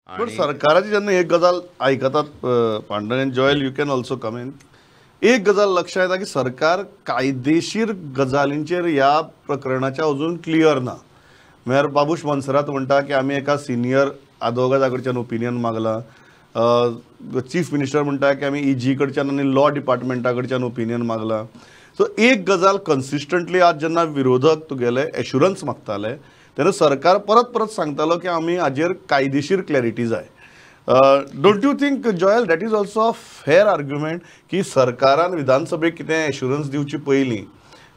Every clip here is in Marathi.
पण सरकाराची जेन्ना एक गजाल आयकतात Pandurang Joel you can also come in. एक गजाल लक्षात येता की सरकार कायदेशीर गजालींचेर ह्या प्रकरणाच्या अजून क्लियर ना. म्हळ्यार बाबूश मोन्सेरात म्हणटा की आमी एका सिनियर आदवोगादा कडच्यान ओपिनियन मागला. चीफ मिनिस्टर म्हणटा की आमी इजी कडच्यान आनी लॉ डिपार्टमेंटा कडच्यान ओपिनियन मागला. सो एक गजाल कन्सिस्टंटली आज जेन्ना विरोधक तुगेले एश्युरन्स मागताले तेन्ना सरकार परत परत सांगतालो की आमी हाजेर कायदेशीर क्लॅरिटी जाय. Don't you think Joel that is also a fair argument की सरकारान विधानसभेक कितें एश्युरन्स दिवची पयलीं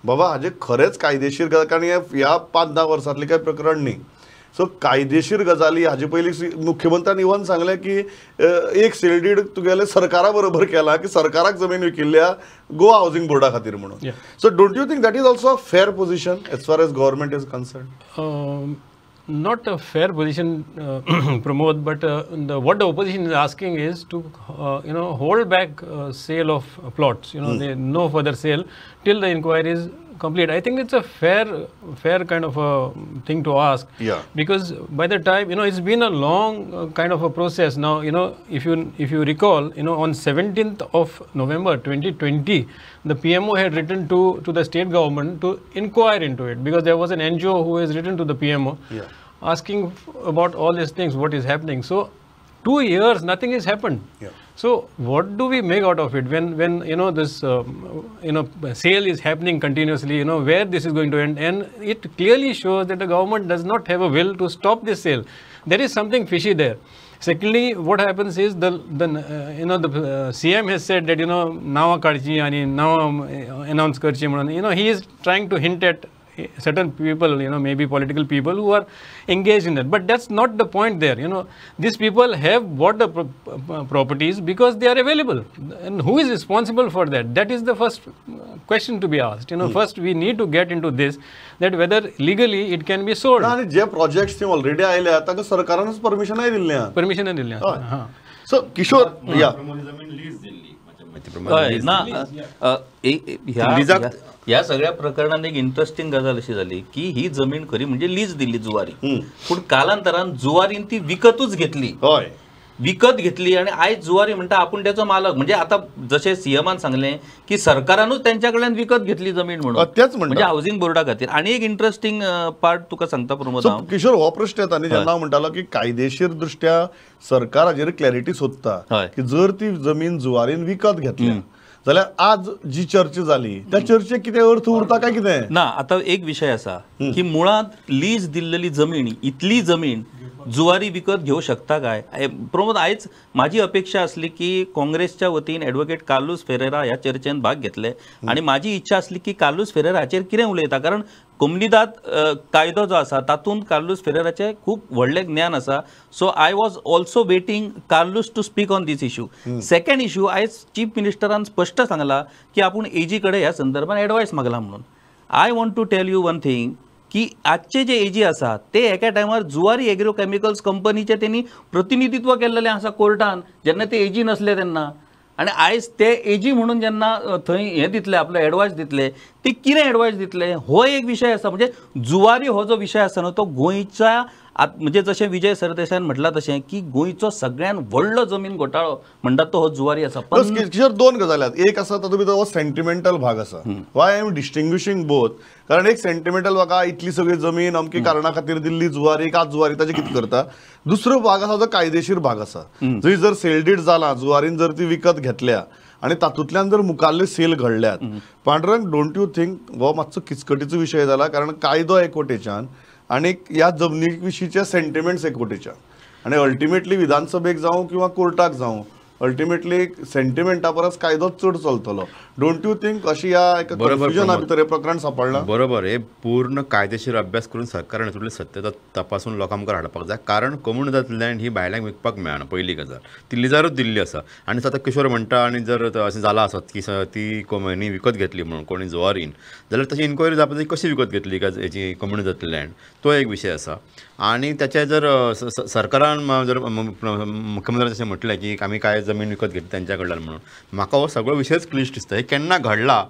बाबा हाजे खरेंच कायदेशीर गजाल, कारण ह्या 5-10 वर्सांतलें कांय प्रकरण न्ही. सो कायदेशीर गजाली हाजे पयलीं मुख्यमंत्र्यान इवन सांगलें की एक सेल डीड तुगेले सरकारा बरोबर केला की सरकाराक जमीन विकिल्ल्या गोवा हावसिंग बोर्डा खातीर म्हणून. So don't you think that is also a fair position as far as government is concern? Not a fair position, Pramod, but what the opposition is asking is to, hold back sale of plots. No further sale till the inquiry is complete. I think it's a fair kind of a thing to ask. Yeah. Because by the time, it's been a long kind of a process. Now, if you recall, on 17th of November 2020, the PMO had written to the state government to inquire into it, because there was an NGO who has written to the PMO asking about all these things, what is happening. So 2 years, nothing has happened. So what do we make out of it when this sale is happening continuously, where this is going to end? And it clearly shows that the government does not have a will to stop this sale. There is something fishy there. Secondly, what happens is the CM has said that nawa kadchi ani nawa announce karchi म्हणून. He is trying to hint at certain people, maybe political people who are engaged in that. But that's not the point there. These people have bought the properties because they are available. And who is responsible for that? That is the first question to be asked. First we need to get into this, that whether legally it can be sold. आणि जे प्रोजेक्ट्स ते ऑलरेडी आयले ताका सरकारानच परमिशन दिल्लें. परमिशन दिल्लें. सो किशोर या ह्या सगळ्या प्रकरणात एक इंटरेस्टिंग गजाल अशी झाली की ही जमीन खरी म्हणजे लीज दिली जुवारी, पण कालांतरान जुवारीन ती विकतूच घेतली. विकत घेतली आणि आयज जुवारी म्हणटा आपण त्याचो मालक. म्हणजे आता जसे सीएमान सांगले की सरकारानूच त्यांच्याकडल्यान विकत घेतली जमीन म्हणून, म्हणजे हाऊसिंग बोर्डा खातीर. आणि एक इंटरेस्टिंग पार्ट तुका सांगता प्रमोद किशोर, हो प्रश्न येता न्ही जेन्ना म्हणटालो की कायदेशीर दृष्ट्या सरकार हाजेर क्लॅरिटी सोदता की जर ती जमीन जुवारीन विकत घेतली जाल्यार आज जी चर्चा जाली त्या चर्चेक कितें अर्थ उरता काय कितें ना. आता एक विषय असा की मुळात लीज दिल्लेली जमीन, इतली जमीन जुवारी विकत घेऊ शकता काय? प्रमोद, आयज माझी अपेक्षा असली की काँग्रेसच्या वतीन ॲडव्होकेट कार्लोस फेरेरा ह्या चर्चेत भाग घेतले आणि माझी इच्छा असली की कार्लोस फेरेरा हाचेर कितें उलयता, कारण कोमुनिदाद कायदो जो आसा तातूंत कार्लोस फेरेराचे खूब व्हडलें ज्ञान आसा. So I was also waiting Carlos to speak on this issue. Second issue, आयज चीफ मिनिस्टरान स्पष्ट सांगला की आपण एजी कडे ह्या संदर्भात ॲडवायस मागला म्हणून. I want to tell you one thing की आजचे जे एजी आसा ते एका टायमार जुवारी एग्रोकेमिकल्स कंपनीचे त्यांनी प्रतिनिधित्व केलेलें आसा कोर्टान जेन्ना ते एजी नसले तेन्ना. आणि आयज ते एजी म्हणून जेन्ना थंय हे दितले आपले एडवायस दितले, ते कितें एडवायस दितले हो एक विषय आसा. म्हणजे जुवारी हो जो विषय आसा न्हू तो गोंयच्या म्हणजे जशें विजय सरदेसायन म्हटलां तशें की गोंयचो सगळ्यात व्हडलो जमीन घोटाळो म्हणटात तो हो जुवारी आसा. किशोर, दोन गजाली आहेत. एक आसा तातूंत भितर हो सेंटिमेंटल भाग आसा. Why I am distinguishing both. कारण एक सेंटिमेंटल भाग इतली सगळी जमीन अमकी कारणा खातीर दिल्ली जुवारी का जुवारी ताजें कितें करता. दुसरो भाग आसा जो कायदेशीर भाग आसा. जंय जर सेलडीड जाला, जुवारीन जर ती विकत घेतल्या आणि तातूंतल्यान जर मुखाल्ले सेल घडल्यात, पांडुरंग, डोंट यू थिंक हो मातसो किचकटीचो विशय जाला? कारण कायदो एक वटेच्यान आणि ह्या जमनी विशींचे सेंटिमेंट्स एक वटेच्यान, आणि अल्टिमेटली विधानसभेक जावं किंवा कोर्टाक जावं अल्टिमेटली सेंटिमेंटा परस कायदो चड चलतलो. डोंट यू थिंक अशी ह्या एका कन्फ्युजना भितर हे प्रकरण सापडलां? बरोबर. हे पूर्ण कायदेशीर अभ्यास करून सरकारान हातूंतली सत्यता तपासून लोकां मुखार हाडपाक जाय. कारण कम्युनिदाद लँड ही भायल्यांक विकपाक मेळना पयली गजाल. ती लिजारूच दिल्ली आसा. आनी आतां किशोर म्हणटा आनी जर अशें जालां आसत की ती कोणी विकत घेतली म्हणून कोणी जुवारीन, जाल्यार तशी इन्क्वायरी जावपाक जाय कशी विकत घेतली का हेची कम्युनिदाद लँड, तो एक विशय आसा. आणि त्याचे जर सरकारान जर मुख्यमंत्र्यान जशें म्हटलें की आमी काय जमीन विकत घेतली त्यांच्या कडल्यान म्हणून, म्हाका हो सगळो विशयच क्लिश्ट दिसता. हे केन्ना घडला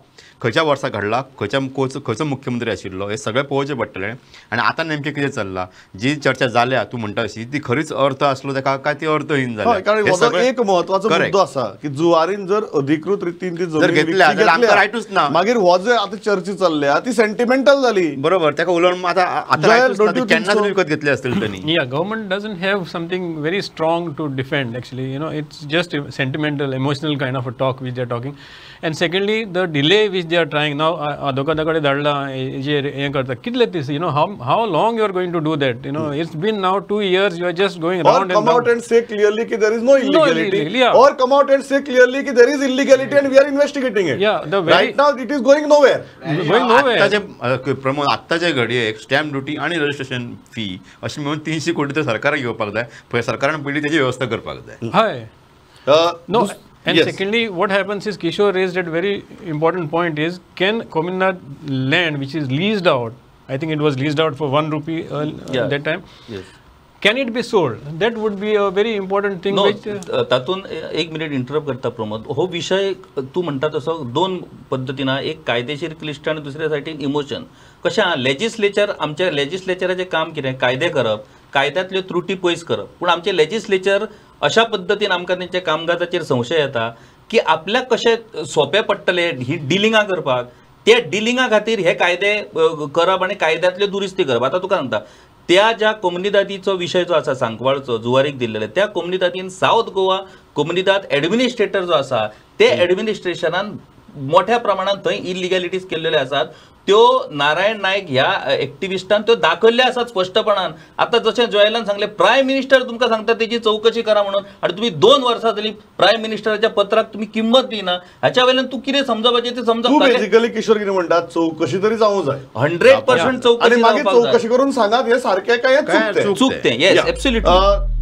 खंयच्या वर्सा घडला, खंयचो मुख्यमंत्री आशिल्लो, हे सगळें पळोवचें पडटलें. आनी आतां नेमकें कितें चल्लां, जी चर्चा जाल्या तूं म्हणटा अशी, ती खरीच अर्थ आसलो ताका काय ती अर्थहीन हय, जाल्या. कारण हे हो जो सगळें- एक महत्वाचो Correct. मुद्दो आसा की जुवारीन जर अधिकृत रितीन ती जर जमीन घेतल्या, विकती जाल्यार आमकां घेतल्या, रायटूच ना. मागीर हो जे आतां चर्चा चल्ल्या ती सेंटिमेंटल जाली. बरोबर, ताका उलोवन आतां जय, रायटूच ना, don't ती you think केन्ना so? तरी विकत घेतली असतील त्यांनी. Yeah, government doesn't have something very strong to defend actually, you know, it's just a sentimental, emotional kind of a talk which they are talking. And secondly, the delay which they are trying now, adokadakade dadla je हे करता कितले this, you know, how long you are going to do that, you know, it's been now 2 years, you are just going Or round and come out round. and say clearly कि there is no illegality, illegal, yeah. or come out and say clearly कि there is illegality and we are investigating it. Yeah, the very- right now it is going nowhere. Going nowhere. आत्ताचे प्रमोद आत्ताचे घडये स्टॅम्प ड्युटी आणि रजिस्ट्रेशन फी अशी मिळून 300 कोटी तर सरकाराक घेवपाक जाय. पळय सरकारान पयलीं तेची व्यवस्था करपाक जाय. Hi. No, and yes. secondly, what happens is Kishore raised that very important point is, can Kominad land which is leased out, I think it was leased out for 1 rupee Yeah. that time, Yes. can it be sold? That would be a very important thing no which... तातून एक मिनिट इंटरप्ट करता प्रमोद. हो विषय तू म्हणटा तसो दोन पद्दतीन आहा. एक कायदेशीर क्लिश्ट आणि दुसऱ्या सायडीन इमोशन. कशें आहा, लेजिस्लेचर, आमच्या लेजिस्लेचराचें काम कितें, कायदे करप, कायद्यांतल्यो त्रुटी पयस करप. पूण आमचें लेजिस्लेचर अशा पद्दतीन आमकां तेंच्या कामकाजाचेर संशय येता की आपल्याक कशें सोंपें पडटलें ही डिलिंगां करपाक, त्या डिलिंगा खातीर हे कायदे करप आनी कायद्यांतल्यो दुरुस्ती करप. आतां तुका सांगता, त्या ज्या कोमुनिदादीचो विशय जो आसा सांकवाळचो जुवारीक दिल्लेले, त्या कोमुनिदादीन सावथ गोवा कोमुनिदाद एडमिनिस्ट्रेटर जो आसा, ते एडमिनिस्ट्रेशनान मोठ्या प्रमाणात थंय इलिगॅलिटीज केल्लेले आसात. त्यो नारायण नायक ह्या एक्टिविस्टान त्यो दाखयल्ले आसात स्पश्टपणान. आता जशें जोयलान सांगले, प्रायम मिनिस्टर तुमकां सांगता तेची चौकशी करा म्हणून, आनी तुम्ही 2 वर्सां जाली प्रायम मिनिस्टराच्या पत्राक तुम्ही किंमत दिना. हाच्या वयल्यान तू कितें समजपाचें ते तू समजप. बेसिकली किशोर कितें म्हणटा, चौकशी तरी जावंक जाय 100% आणि चौकशी मागीर जावपाक जाय. चौकशी करून सांगात हे सारकें काय हे काय चुकतें. चूक. चुकतें. Yes, absolutely.